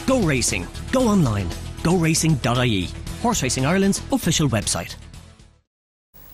Go racing. Go online. GoRacing.ie. Horse Racing Ireland's official website.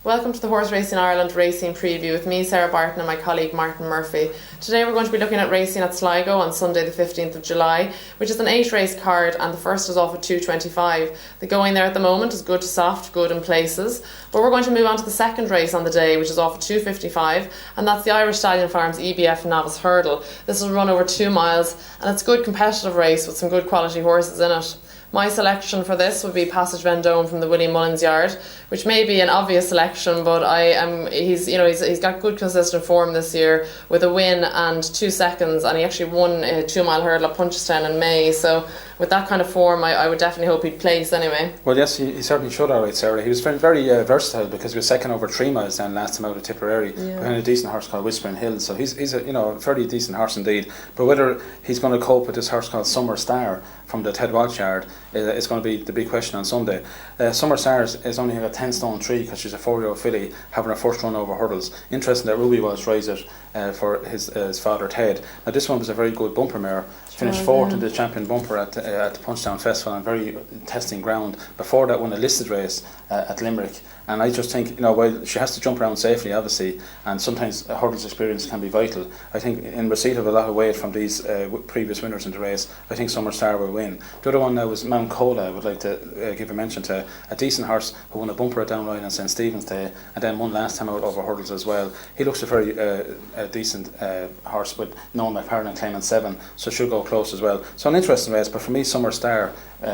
Welcome to the Horse Racing Ireland Racing Preview with me, Sarah Barton, and my colleague Martin Murphy. Today we're going to be looking at racing at Sligo on Sunday the 15th of July, which is an 8-race card, and the first is off at 2:25. The going there at the moment is good to soft, good in places. But we're going to move on to the second race on the day, which is off at 2:55, and that's the Irish Stallion Farms EBF Novice Hurdle. This will run over 2 miles, and it's a good competitive race with some good quality horses in it. My selection for this would be Passage Vendome from the William Mullins Yard, which may be an obvious selection, but he's got good consistent form this year with a win and 2 seconds, and he actually won a 2 mile hurdle at Punchestown in May. So with that kind of form, I would definitely hope he'd place anyway. Well, yes, he certainly should. All right, Sarah. He was very versatile because he was second over 3 miles down last time out of Tipperary behind a decent horse called Whispering Hills. So he's a fairly decent horse indeed. But whether he's going to cope with this horse called Summer Star from the Ted Walsh Yard is going to be the big question on Sunday. Summer Star is only got 10 stone 3 because she's a 4-year-old filly having her first run over hurdles. Interesting that Ruby Walsh rides it for his father Ted. Now this one was a very good bumper mare. Finished fourth in the champion bumper at the Punchestown Festival on very testing ground. Before that, won a listed race at Limerick. And I just think, while she has to jump around safely, obviously, and sometimes a hurdles experience can be vital, I think in receipt of a lot of weight from these previous winners in the race, I think Summer Star will win. The other one now was Mount Cola. I would like to give a mention to a decent horse who won a bumper at Downride on St Stephen's Day and then won last time out over hurdles as well. He looks a very decent horse with Noel McParland claiming 7, so should go close as well. So an interesting race, but for me, Summer Star,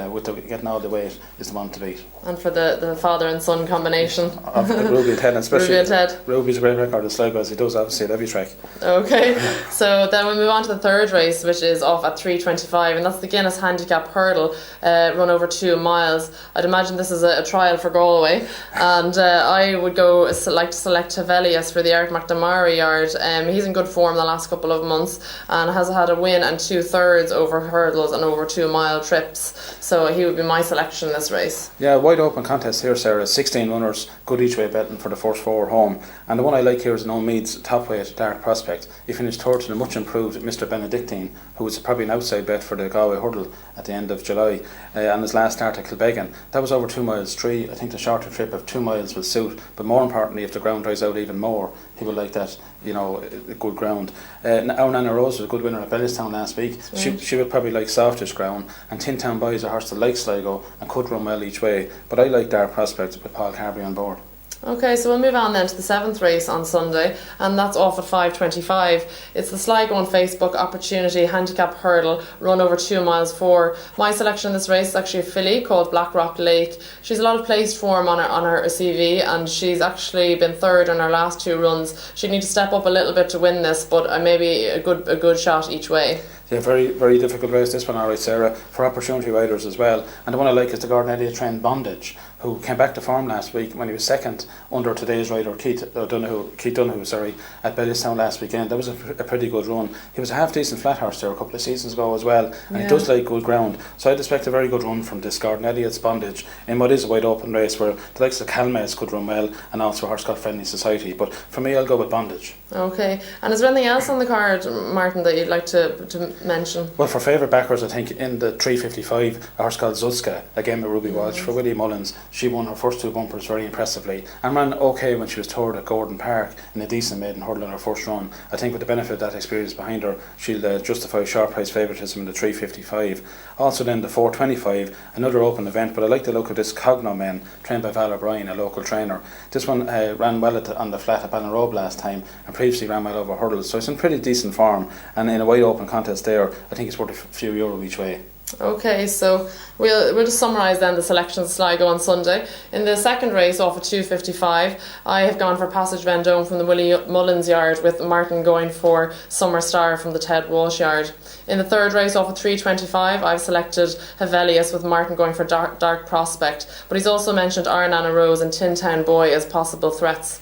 with getting all the weight, is the one to beat. And for the father and son combination of Ruby and Ted, and especially Ruby and Ted. Ruby's a great record at Sligo, as he does obviously at every track. Okay, so then we move on to the third race, which is off at 3:25, and that's the Guinness Handicap Hurdle, run over 2 miles. I'd imagine this is a trial for Galway, and I would like to select Havelius for the Eric McNamara Yard. He's in good form the last couple of months and has had a win and 2/3 over hurdles and over 2 mile trips, so he would be my selection in this race. Yeah, wide open contest here, Sarah. 16 runners, good each way betting for the first 4 home. And the one I like here is Noel Mead's top weight Dark Prospect. He finished third to the much improved Mr. Benedictine, who was probably an outside bet for the Galway Hurdle at the end of July, and his last start at Kilbeggan. That was over 2 miles 3. I think the shorter trip of 2 miles will suit, but more importantly, if the ground dries out even more, he will like that, good ground. Our Nana Rose was a good winner at Bellistown last week. Right. She would probably like softish ground, and Tin Town Boy is a horse that likes Sligo and could run well each way, but I like Dark Prospect with Paul Carberry on board. Okay, so we'll move on then to the 7th race on Sunday, and that's off at 5:25. It's the Sligo on Facebook Opportunity Handicap Hurdle, run over 2 miles 4. My selection in this race is actually a filly called Blackrock Lake. She's a lot of placed form on her CV, and she's actually been third in her last 2 runs. She'd need to step up a little bit to win this, but maybe a good shot each way. Yeah, very, very difficult race this one, alright, Sarah, for opportunity riders as well. And the one I like is the Gordon Elliott trained Bondage, who came back to form last week when he was second under today's rider Keith Donoghue, at Bellistown last weekend. That was a pretty good run. He was a half decent flat horse there a couple of seasons ago as well, and he does like good ground. So I'd expect a very good run from this Gordon Elliott's Bondage in what is a wide open race where the likes of Calmes could run well, and also a horse called Friendly Society. But for me, I'll go with Bondage. Okay, and is there anything else on the card, Martin, that you'd like to mention? Well, for favourite backers, I think in the 3:55, a horse called Zuzka, again with Ruby Walsh for Willie Mullins. She won her first 2 bumpers very impressively and ran okay when she was third at Gordon Park in a decent maiden hurdle in her first run. I think with the benefit of that experience behind her, she'll justify sharp price favouritism in the 3:55. Also then the 4:25, another open event, but I like the look of this Cognomen, trained by Val O'Brien, a local trainer. This one ran well on the flat at Ballinrobe last time and previously ran well over hurdles, so it's in pretty decent form, and in a wide open contest there, I think it's worth a few euro each way. Okay, so we'll just summarise then the selections of Sligo on Sunday. In the second race off at 2:55, I have gone for Passage Vendome from the Willie Mullins Yard, with Martin going for Summer Star from the Ted Walsh Yard. In the third race off at 3:25, I've selected Havelius, with Martin going for Dark Prospect, but he's also mentioned Our Nana Rose and Tin Town Boy as possible threats.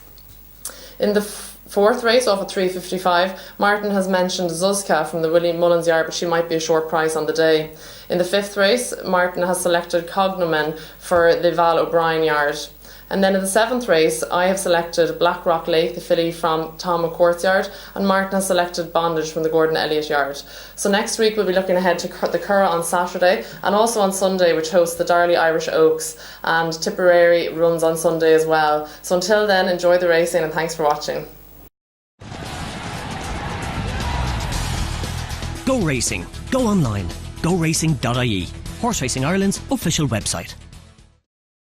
In the fourth race off at 3:55, Martin has mentioned Zuzka from the William Mullins Yard, but she might be a short price on the day. In the fifth race, Martin has selected Cognomen for the Val O'Brien Yard. And then in the 7th race, I have selected Blackrock Lake, the filly from Tom McCourt's yard, and Martin has selected Bondage from the Gordon Elliott yard. So next week we'll be looking ahead to the Curragh on Saturday, and also on Sunday, which hosts the Darley Irish Oaks, and Tipperary runs on Sunday as well. So until then, enjoy the racing and thanks for watching. Go racing. Go online. GoRacing.ie. Horse Racing Ireland's official website.